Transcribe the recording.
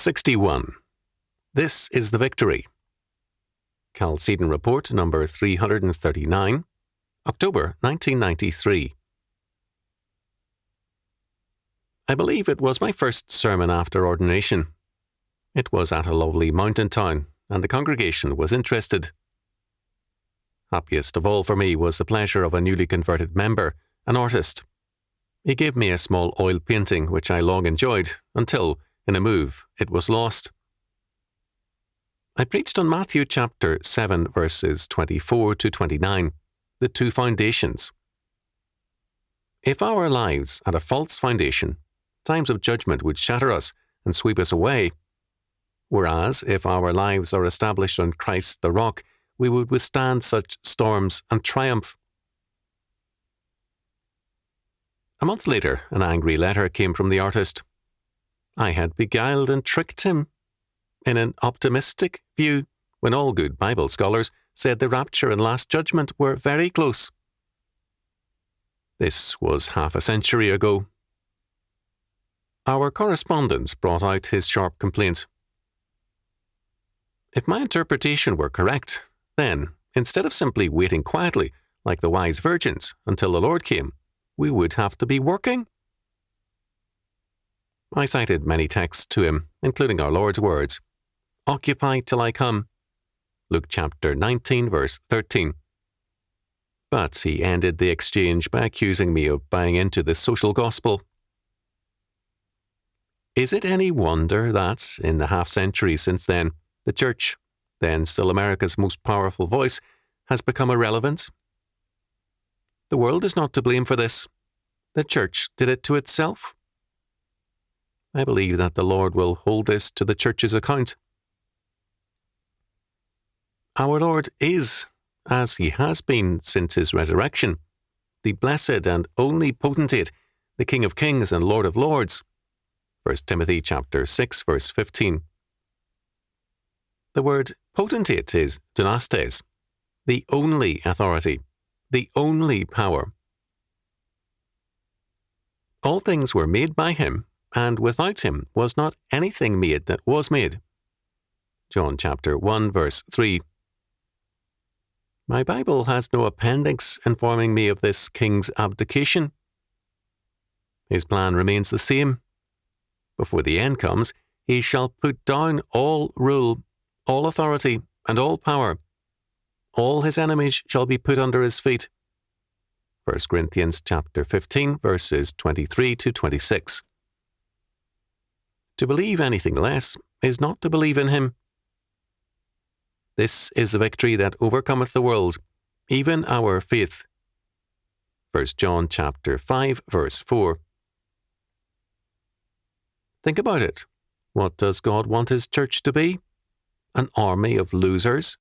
61. This is the victory. Chalcedon Report number 339, October 1993. I believe it was my first sermon after ordination. It was at a lovely mountain town, and the congregation was interested. Happiest of all for me was the pleasure of a newly converted member, an artist. He gave me a small oil painting which I long enjoyed, until, in a move, it was lost. I preached on Matthew chapter 7 verses 24 to 29, the two foundations. If our lives had a false foundation, times of judgment would shatter us and sweep us away, whereas if our lives are established on Christ the rock, we would withstand such storms and triumph. A month later, an angry letter came from the artist. I had beguiled and tricked him in an optimistic view when all good Bible scholars said the rapture and last judgment were very close. This was half a century ago. Our correspondence brought out his sharp complaint. If my interpretation were correct, then, instead of simply waiting quietly, like the wise virgins, until the Lord came, we would have to be working. I cited many texts to him, including our Lord's words, "Occupy till I come," Luke chapter 19, verse 13. But he ended the exchange by accusing me of buying into the social gospel. Is it any wonder that, in the half-century since then, the Church, then still America's most powerful voice, has become irrelevant? The world is not to blame for this. The Church did it to itself. I believe that the Lord will hold this to the Church's account. Our Lord is, as he has been since his resurrection, the blessed and only potentate, the King of Kings and Lord of Lords. 1 Timothy chapter 6, verse 15. The word potentate is dynastes, the only authority, the only power. All things were made by him, and without him was not anything made that was made. John chapter 1, verse 3. My Bible has no appendix informing me of this king's abdication. His plan remains the same. Before the end comes, he shall put down all rule, all authority, and all power. All his enemies shall be put under his feet. 1 Corinthians chapter 15, verses 23 to 26. To believe anything less is not to believe in him. This is the victory that overcometh the world, even our faith. 1 John chapter 5, verse 4. Think about it. What does God want his church to be? An army of losers?